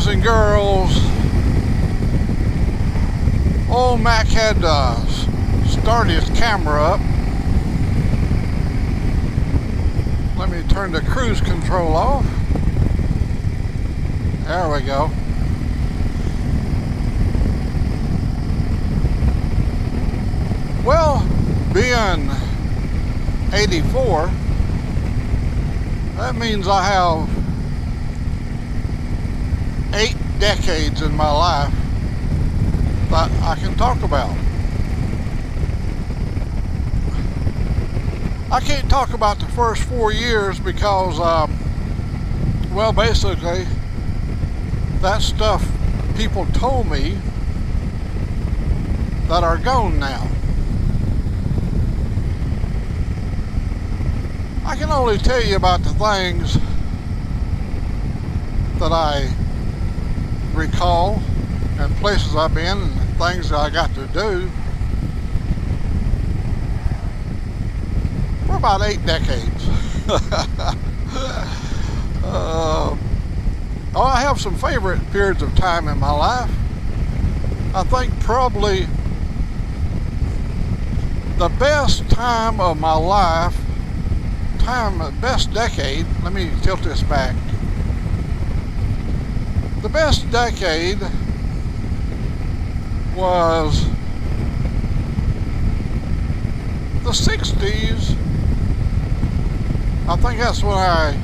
boys and girls, old Mac had to start his camera up. Let me turn the cruise control off. There we go. Well, being 84, that means I have 8 decades in my life that I can talk about. I can't talk about the first 4 years because, well, basically, that stuff people told me that are gone now. I can only tell you about the things that I recall and places I've been and things that I got to do for about 8 decades. I have some favorite periods of time in my life. I think probably the best time of my life, best decade, let me tilt this back. The best decade was the 60s. I think that's when I,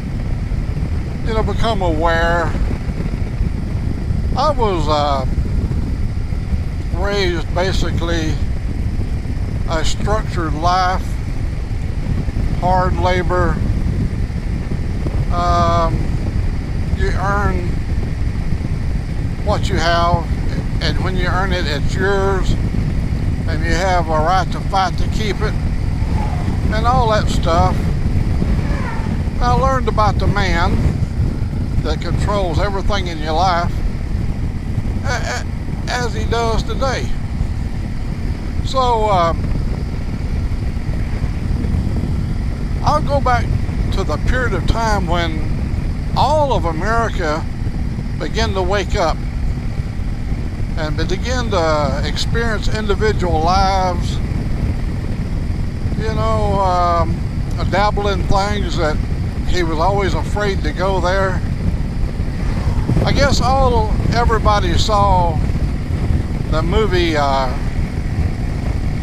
become aware. I was raised basically a structured life, hard labor. You earn what you have, and when you earn it, it's yours, and you have a right to fight to keep it, and all that stuff. I learned about the man that controls everything in your life as he does today. So I'll go back to the period of time when all of America began to wake up and begin to experience individual lives, dabble in things that he was always afraid to go there. I guess everybody saw the movie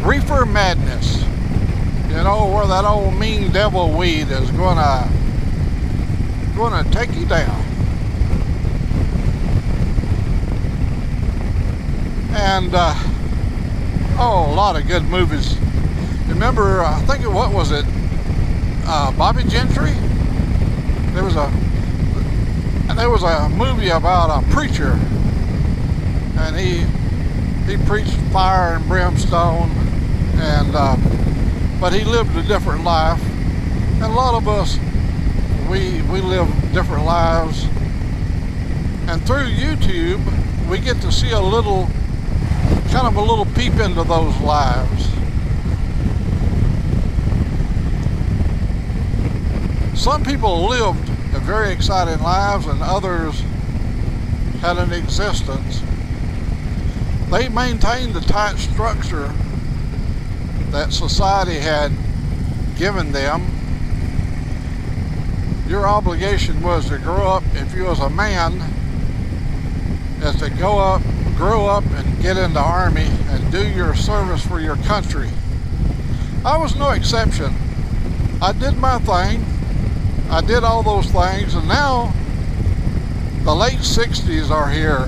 Reefer Madness, where that old mean devil weed is gonna take you down. And a lot of good movies. Remember, I think what was it? Bobby Gentry. There was a movie about a preacher, and he preached fire and brimstone, and but he lived a different life. And a lot of us, we live different lives, and through YouTube we get to see a little peep into those lives. Some people lived very exciting lives, and others had an existence. They maintained the tight structure that society had given them. Your obligation was to grow up, if you was a man, is to grow up and get in the army and do your service for your country. I was no exception. I did my thing. I did all those things, and now the late 60s are here.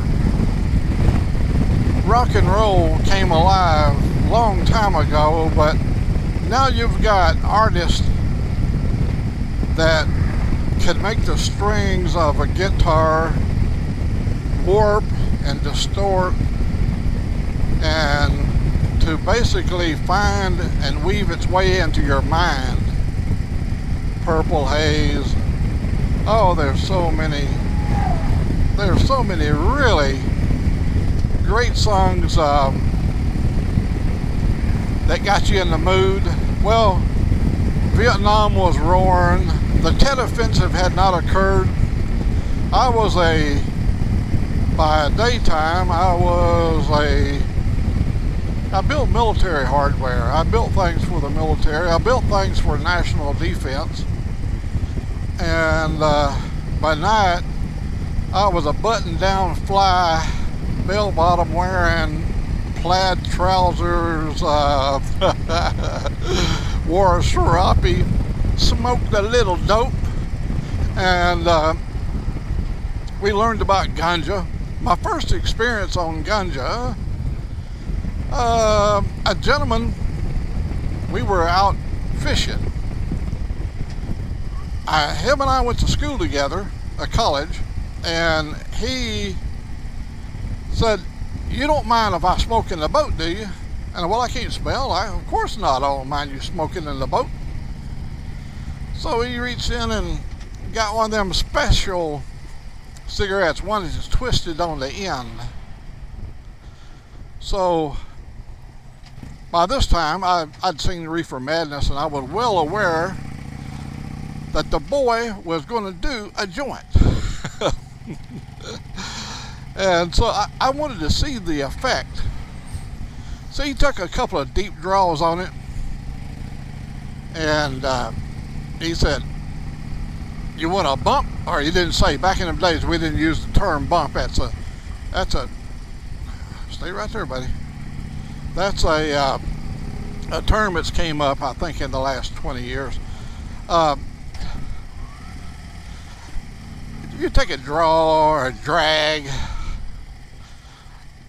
Rock and roll came alive a long time ago, but now you've got artists that can make the strings of a guitar warp and distort, and to basically find and weave its way into your mind. Purple Haze. Oh, there's so many really great songs that got you in the mood. Well, Vietnam was roaring. The Tet Offensive had not occurred. I was a by daytime, I built military hardware. I built things for the military. I built things for national defense. And by night, I was a button-down fly, bell-bottom wearing, plaid trousers, wore a serape, smoked a little dope, and we learned about ganja. My first experience on ganja, a gentleman, we were out fishing. Him and I went to school together, a college, and he said, "You don't mind if I smoke in the boat, do you?" And well, I can't smell. Of course not. I don't mind you smoking in the boat. So he reached in and got one of them special cigarettes, one that's twisted on the end. So by this time, I'd seen Reefer Madness, and I was well aware that the boy was going to do a joint. And so I wanted to see the effect. So he took a couple of deep draws on it, and he said, "You want a bump?" Or he didn't say. Back in the days, we didn't use the term bump. That's a stay right there, buddy. That's a term that's came up, I think, in the last 20 years. You take a draw or a drag.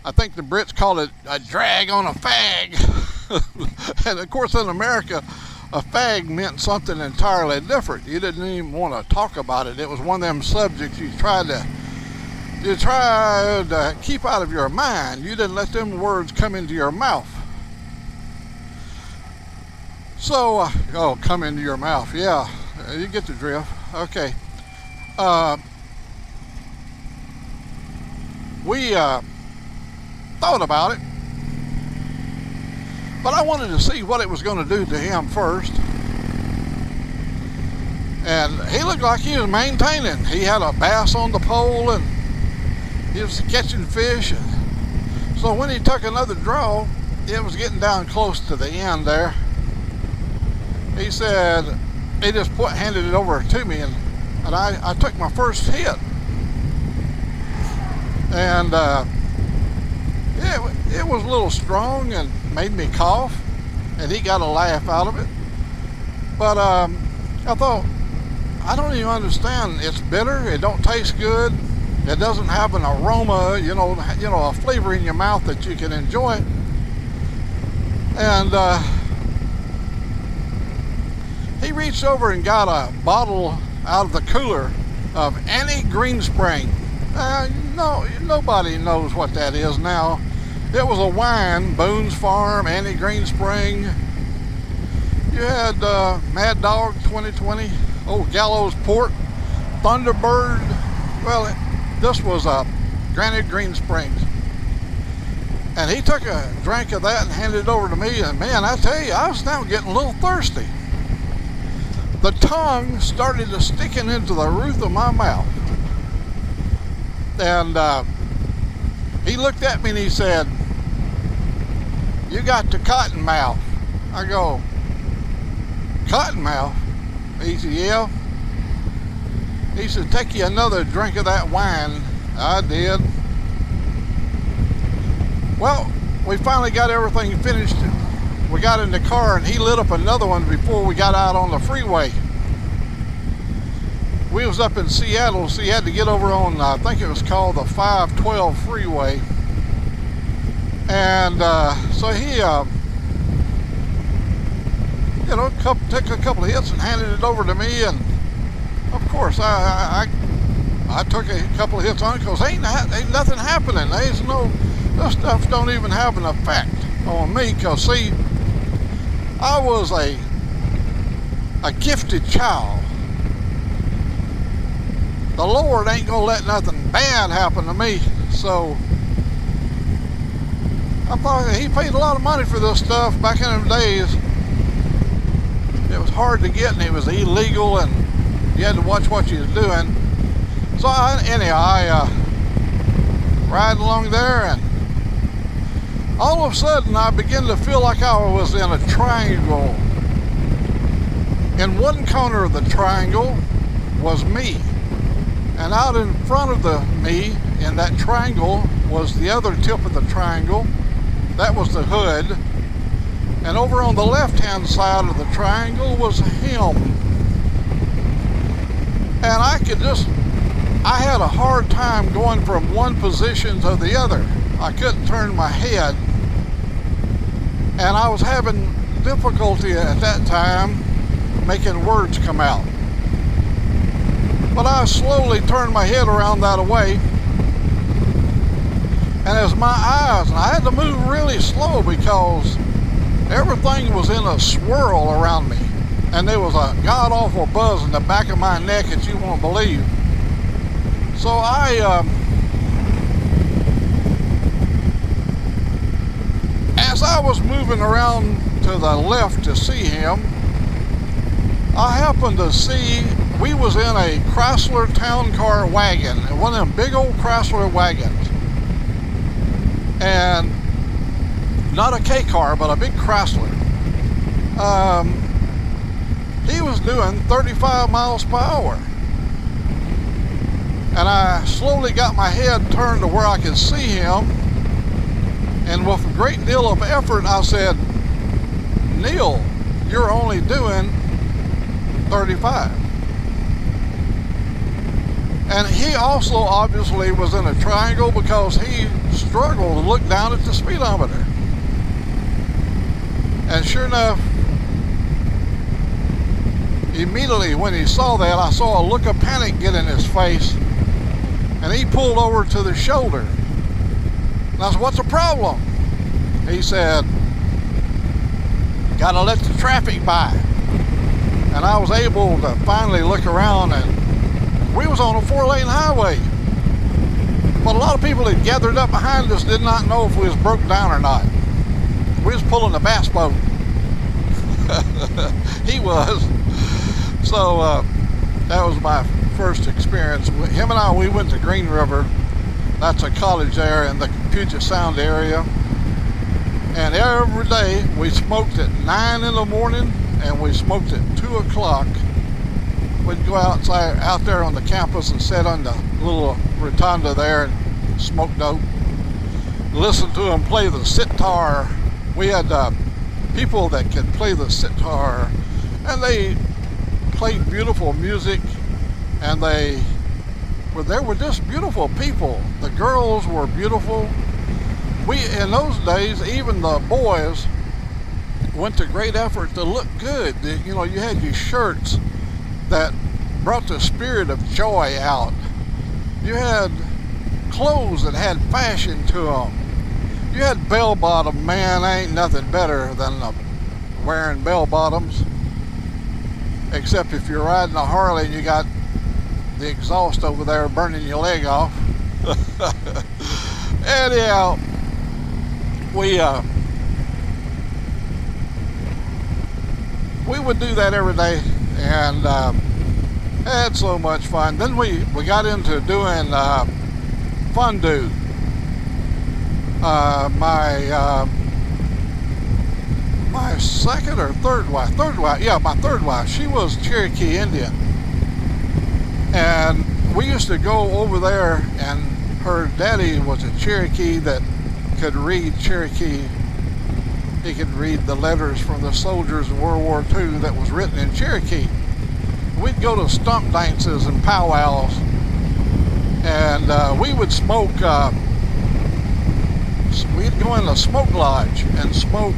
I think the Brits call it a drag on a fag. And of course, in America, a fag meant something entirely different. You didn't even want to talk about it. It was one of them subjects you tried to keep out of your mind. You didn't let them words come into your mouth. So, come into your mouth. Yeah, you get the drift. Okay. We thought about it, but I wanted to see what it was going to do to him first. And he looked like he was maintaining. He had a bass on the pole, and he was catching fish. And so when he took another draw, it was getting down close to the end there. He said, he just handed it over to me, and I took my first hit. And it was a little strong and made me cough, and he got a laugh out of it. But I thought, I don't even understand. It's bitter. It don't taste good. It doesn't have an aroma, a flavor in your mouth that you can enjoy. And he reached over and got a bottle out of the cooler of Annie Greenspring. No, nobody knows what that is now. It was a wine, Boone's Farm, Annie Greenspring. You had Mad Dog 2020, Old Gallows Port, Thunderbird. Well, this was Granite Greensprings. And he took a drink of that and handed it over to me, and man, I tell you, I was now getting a little thirsty. The tongue started to sticking into the roof of my mouth. And he looked at me and he said, "You got the cotton mouth." I go, "Cotton mouth?" He said, "Yeah." He said, "Take you another drink of that wine." I did. Well, we finally got everything finished. We got in the car and he lit up another one before we got out on the freeway. We was up in Seattle, so you had to get over on, I think it was called the 512 freeway. And so he, took a couple of hits and handed it over to me. And of course, I took a couple of hits on it because ain't nothing happening. This stuff don't even have an effect on me. Because see, I was a gifted child. The Lord ain't gonna let nothing bad happen to me. So I thought he paid a lot of money for this stuff back in them days. It was hard to get and it was illegal and you had to watch what you was doing. So I riding along there, and all of a sudden I began to feel like I was in a triangle. In one corner of the triangle was me, and out in front of the me in that triangle was the other tip of the triangle. That was the hood. And over on the left-hand side of the triangle was him. And I had a hard time going from one position to the other. I couldn't turn my head. And I was having difficulty at that time making words come out. But I slowly turned my head around that way. And as my eyes, and I had to move really slow because everything was in a swirl around me. And there was a god-awful buzz in the back of my neck that you won't believe. So as I was moving around to the left to see him, I happened to see we was in a Chrysler town car wagon, one of them big old Chrysler wagons. And not a K car, but a big Chrysler. He was doing 35 miles per hour. And I slowly got my head turned to where I could see him. And with a great deal of effort, I said, "Neil, you're only doing 35. And he also obviously was in a triangle because he struggled to look down at the speedometer. And sure enough, immediately when he saw that, I saw a look of panic get in his face, and he pulled over to the shoulder. And I said, "What's the problem?" He said, "Gotta let the traffic by." And I was able to finally look around, and we was on a 4-lane highway. But a lot of people that gathered up behind us did not know if we was broke down or not. We was pulling a bass boat. He was. So that was my first experience. Him and I, we went to Green River. That's a college there in the Puget Sound area. And every day we smoked at 9 in the morning and we smoked at 2 o'clock. We'd go outside, out there on the campus and sit on the little rotunda there and smoke dope. Listen to them play the sitar. We had people that could play the sitar, and they played beautiful music, and they were just beautiful people. The girls were beautiful. In those days, even the boys went to great effort to look good. You know, you had your shirts that brought the spirit of joy out. You had clothes that had fashion to them. You had bell bottom. Man, ain't nothing better than wearing bell bottoms, except if you're riding a Harley and you got the exhaust over there burning your leg off. Anyhow, we would do that every day, and had so much fun. Then we got into doing fondue. My second or third wife, my third wife, she was Cherokee Indian, and we used to go over there, and her daddy was a Cherokee that could read Cherokee. He could read the letters from the soldiers in World War II that was written in Cherokee. We'd go to stump dances and powwows, and we would smoke. We'd go in the smoke lodge and smoke.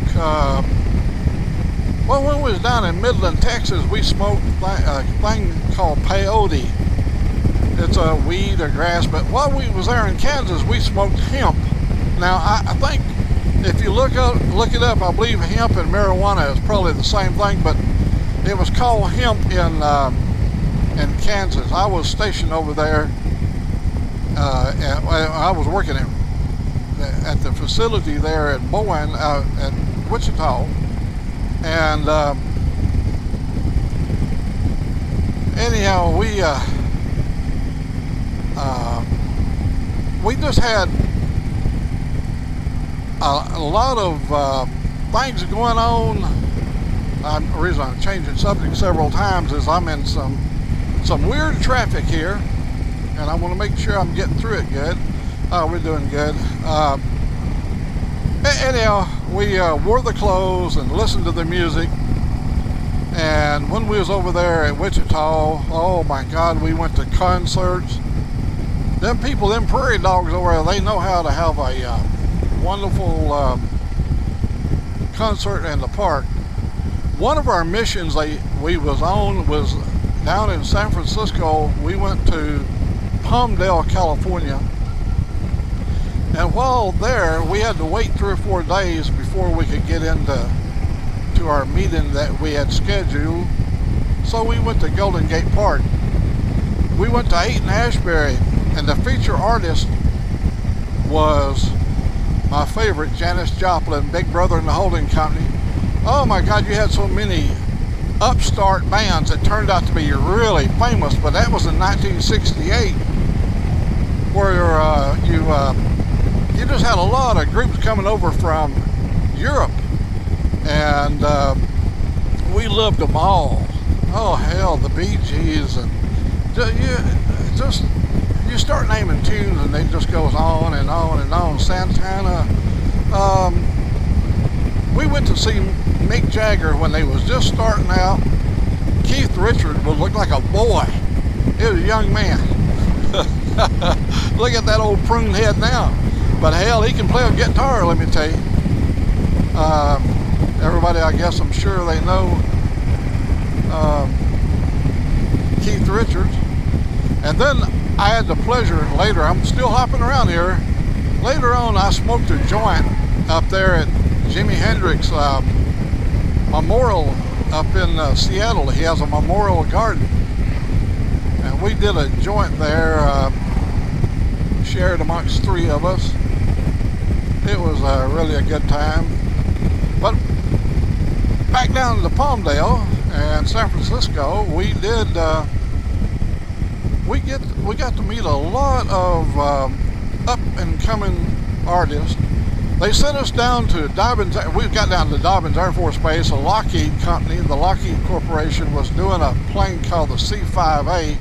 Well, when we was down in Midland, Texas, we smoked a thing called peyote. It's a weed or grass, but while we was there in Kansas, we smoked hemp. Now, I think if you look it up, I believe hemp and marijuana is probably the same thing, but it was called hemp in Kansas. I was stationed over there, and I was working at the facility there at Bowen, at Wichita, and anyhow, we just had a lot of things going on. The reason I'm changing subject several times is I'm in some weird traffic here, and I want to make sure I'm getting through it good. We're doing good. Anyhow, we wore the clothes and listened to the music. And when we was over there at Wichita, oh my God, we went to concerts. Them people, them prairie dogs over there, they know how to have a wonderful concert in the park. One of our missions we was on was down in San Francisco. We went to Palmdale, California. And while there, we had to wait 3 or 4 days before we could get into our meeting that we had scheduled. So we went to Golden Gate Park. We went to 8 in Ashbury, and the feature artist was my favorite, Janis Joplin, Big Brother and the Holding Company. Oh my God, you had so many upstart bands that turned out to be really famous, but that was in 1968, where you just had a lot of groups coming over from Europe, and we loved them all. Oh hell, the Bee Gees, and you start naming tunes and it just goes on and on and on. Santana. We went to see Mick Jagger when they was just starting out. Keith Richards would look like a boy. He was a young man. Look at that old prune head now. But hell, he can play a guitar, let me tell you. Everybody, I guess, I'm sure they know Keith Richards. And then I had the pleasure later, I'm still hopping around here. Later on, I smoked a joint up there at Jimi Hendrix Memorial up in Seattle. He has a memorial garden. And we did a joint there, shared amongst 3 of us. It was really a good time. But back down to Palmdale and San Francisco, we did we got to meet a lot of up and coming artists. They sent us down to Dobbins. We got down to Dobbins Air Force Base. A Lockheed company, the Lockheed Corporation, was doing a plane called the C-5A,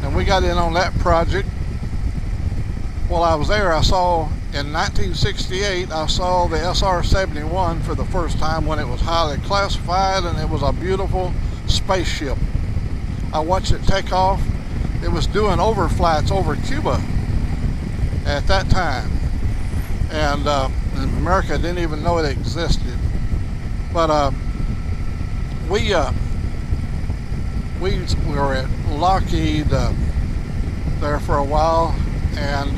and we got in on that project. While I was there, I saw in 1968, I saw the SR-71 for the first time when it was highly classified, and it was a beautiful spaceship. I watched it take off. It was doing overflights over Cuba at that time, and America didn't even know it existed. But we were at Lockheed there for a while, and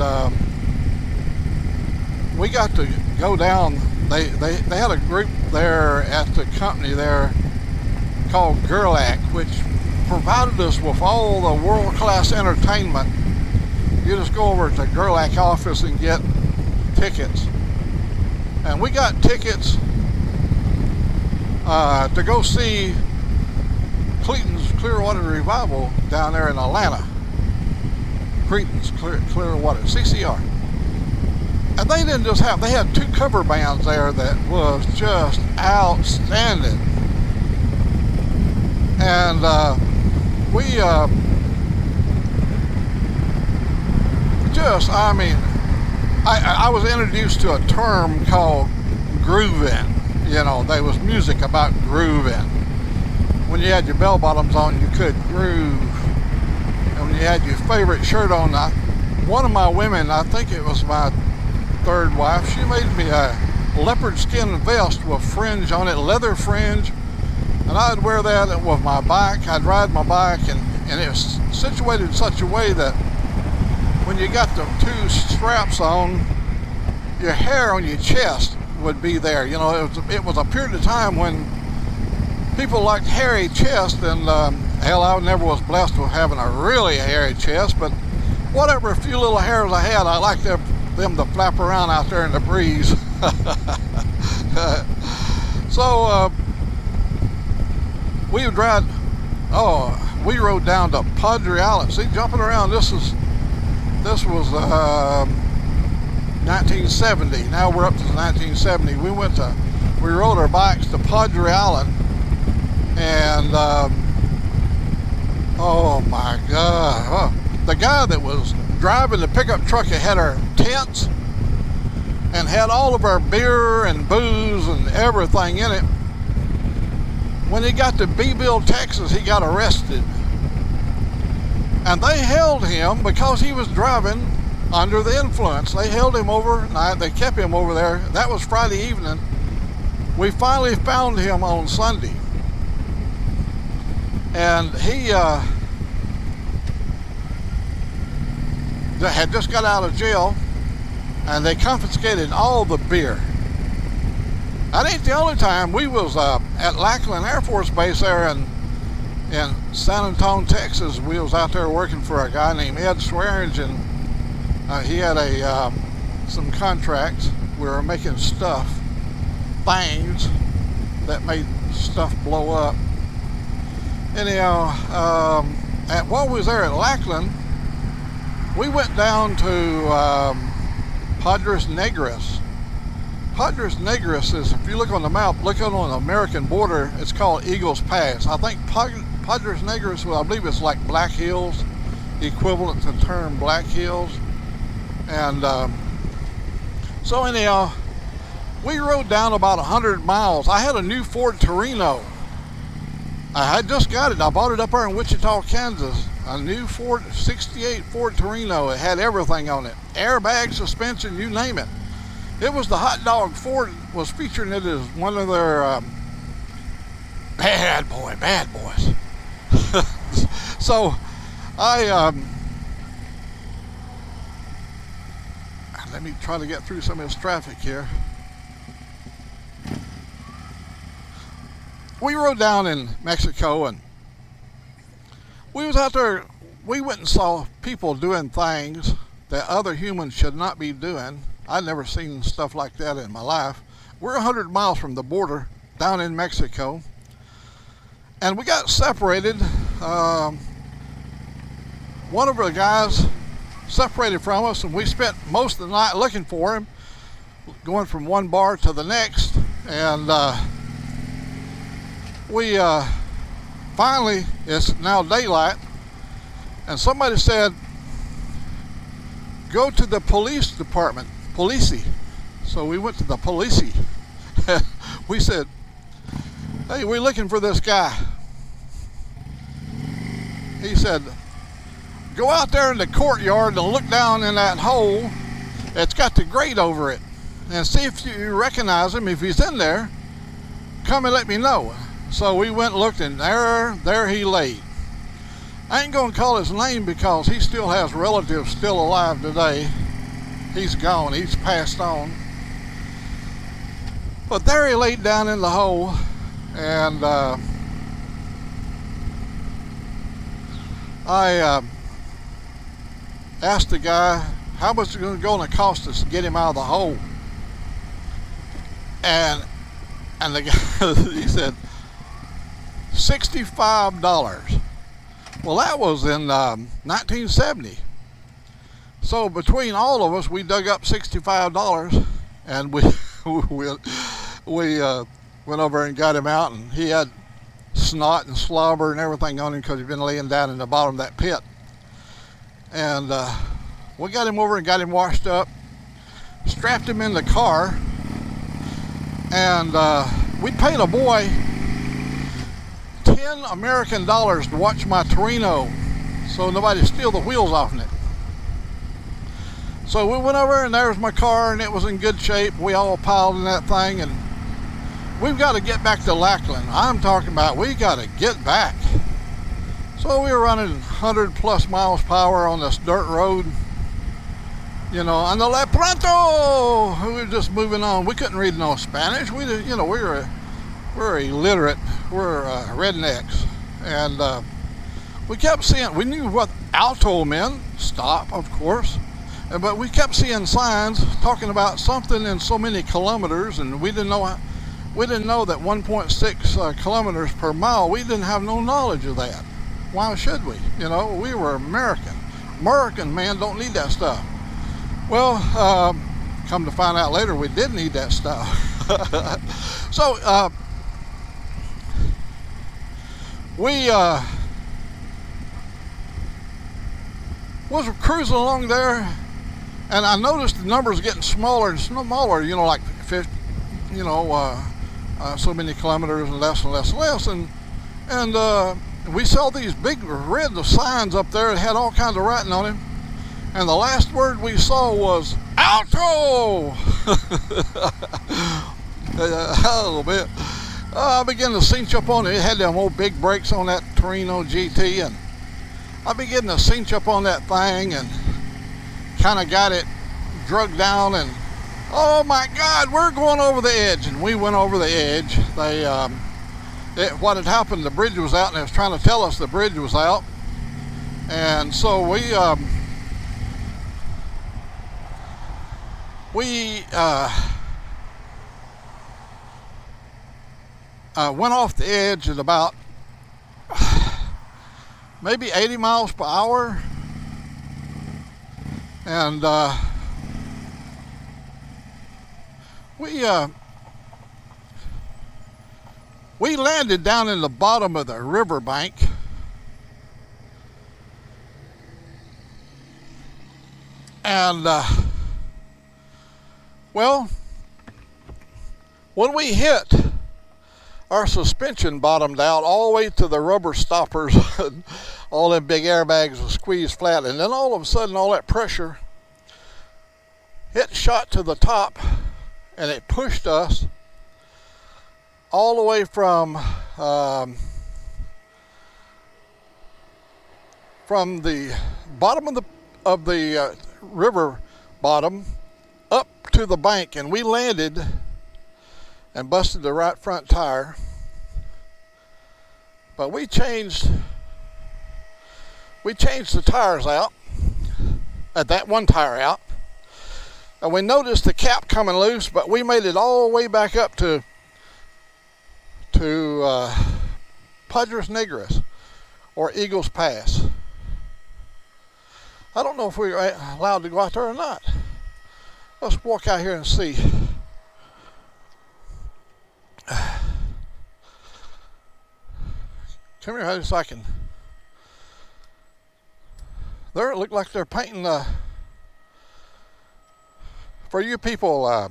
we got to go down. They had a group there at the company there called Gerlach, which provided us with all the world-class entertainment. You just go over to the Gerlach office and get tickets. And we got tickets to go see Cleeton's Clearwater Revival down there in Atlanta. Cleeton's Clearwater, CCR. And they didn't just have, they had 2 cover bands there that was just outstanding. And I was introduced to a term called grooving. You know, there was music about grooving. When you had your bell bottoms on, you could groove. And when you had your favorite shirt on, one of my women, I think it was my 3rd wife, she made me a leopard skin vest with fringe on it, leather fringe. And I'd wear that with my bike. I'd ride my bike, and it was situated in such a way that when you got the 2 straps on, your hair on your chest would be there. You know, it was a period of time when people liked hairy chest, and hell, I never was blessed with having a really hairy chest, but whatever few little hairs I had, I liked them to flap around out there in the breeze. So we rode down to Padre Island. See, jumping around, this is This was 1970. Now we're up to 1970. We rode our bikes to Padre Island, and oh my God, the guy that was driving the pickup truck that had our tents and had all of our beer and booze and everything in it. When he got to Beeville, Texas, he got arrested. And they held him because he was driving under the influence. They held him overnight. They kept him over there. That was Friday evening. We finally found him on Sunday. And he had just got out of jail, and they confiscated all the beer. That ain't the only time. We was at Lackland Air Force Base there in San Antonio, Texas. We was out there working for a guy named Ed Swearingen. He had some contracts. We were making things that made stuff blow up. Anyhow, while we was there at Lackland, we went down to Padres Negras. Padres Negras is, if you look on the map, look on the American border, it's called Eagles Pass. I think Padres Negras, well, I believe it's like Black Hills, equivalent to the term Black Hills. And so anyhow, we rode down about 100 miles. I had a new Ford Torino. I had just got it. I bought it up there in Wichita, Kansas. A new 68 Ford Torino. It had everything on it. Airbag, suspension, you name it. It was the hot dog. Ford was featuring it as one of their bad boys. So let me try to get through some of this traffic here. We rode down in Mexico, and we was out there. We went and saw people doing things that other humans should not be doing. I'd never seen stuff like that in my life. We're 100 miles from the border down in Mexico, and we got separated. One of the guys separated from us, and we spent most of the night looking for him, going from one bar to the next. And we finally, it's now daylight, and somebody said, go to the police department, policey. So we went to the policey. We said, hey, we're looking for this guy. He said, go out there in the courtyard and look down in that hole. It's got the grate over it, and see if you recognize him. If he's in there, come and let me know. So we went and looked, and there he lay. I ain't gonna call his name because he still has relatives still alive today. He's gone, he's passed on. But there he laid down in the hole, and I asked the guy, how much is it going to cost us to get him out of the hole? And the guy, he said, $65. Well, that was in 1970. So between all of us, we dug up $65, and we went over and got him out, and he had snot and slobber and everything on him because he'd been laying down in the bottom of that pit. And we got him over and got him washed up, strapped him in the car, and we paid a boy $10 American to watch my Torino so nobody steal the wheels off it. So we went over, and there's my car, and it was in good shape. We all piled in that thing, and we've got to get back to Lackland. I'm talking about we got to get back. So we were running 100 plus miles per hour on this dirt road, you know, and the La Pronto, we were just moving on. We couldn't read no Spanish. We're illiterate. We're rednecks. And we kept seeing, we knew what alto meant, stop, of course. But we kept seeing signs talking about something in so many kilometers, and we didn't know that 1.6 kilometers per mile. We didn't have no knowledge of that. Why should we? You know, we were American. American man don't need that stuff. Well, come to find out later, we did need that stuff. So we was cruising along there, and I noticed the numbers getting smaller and smaller. You know, like 50, you know, so many kilometers and less and less and less, and we saw these big red signs up there that had all kinds of writing on them, and the last word we saw was "Alto." A little bit. I began to cinch up on it. It had them old big brakes on that Torino GT, and I began to cinch up on that thing and kind of got it drugged down, and oh my God, we're going over the edge. And we went over the edge. What had happened, the bridge was out, and it was trying to tell us the bridge was out. And so we went off the edge at about maybe 80 miles per hour, and we landed down in the bottom of the riverbank, and well, when we hit, our suspension bottomed out all the way to the rubber stoppers. All them big airbags were squeezed flat, and then all of a sudden all that pressure, it shot to the top, and it pushed us all the way from the bottom of the river bottom up to the bank, and we landed and busted the right front tire. But we changed the tires out, that one tire out, and we noticed the cap coming loose, but we made it all the way back up to Padres Negras, or Eagles Pass. I don't know if we were allowed to go out there or not. Let's walk out here and see. Come here, honey, so I can. There, it looked like they're painting. For you people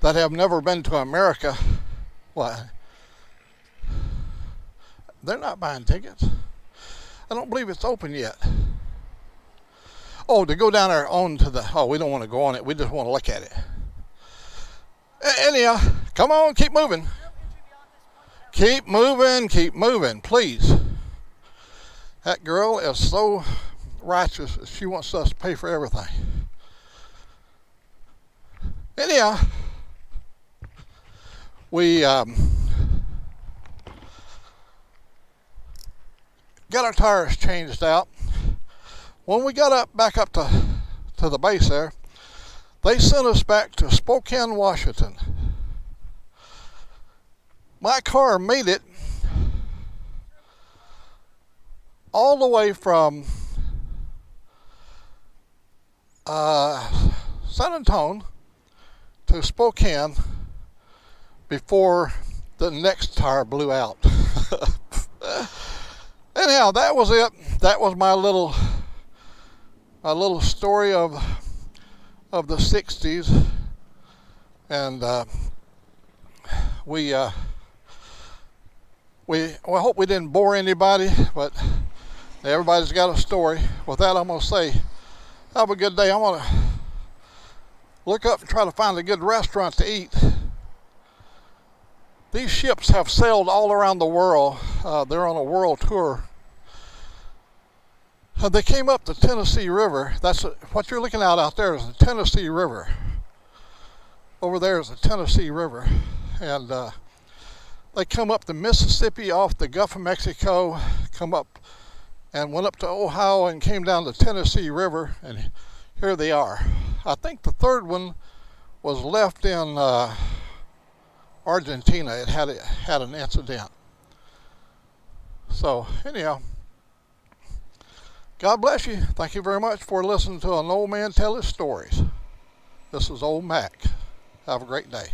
that have never been to America, why? They're not buying tickets. I don't believe it's open yet. Oh, to go down there on to the. Oh, we don't want to go on it. We just want to look at it. Anyhow, come on, keep moving. Keep moving, please. That girl is so righteous. She wants us to pay for everything. Anyhow, we got our tires changed out. When we got back up to the base there, they sent us back to Spokane, Washington. My car made it all the way from San Antonio to Spokane before the next tire blew out. Anyhow, that was it. That was my little story of the 60s, and we hope we didn't bore anybody, but everybody's got a story. With that, I'm going to say, have a good day. I'm going to look up and try to find a good restaurant to eat. These ships have sailed all around the world. They're on a world tour. They came up the Tennessee River. That's what you're looking at out there is the Tennessee River. Over there is the Tennessee River. And they come up the Mississippi off the Gulf of Mexico, come up and went up to Ohio and came down the Tennessee River, and here they are. I think the third one was left in Argentina. It had an incident. So anyhow, God bless you. Thank you very much for listening to an old man tell his stories. This is Old Mac. Have a great day.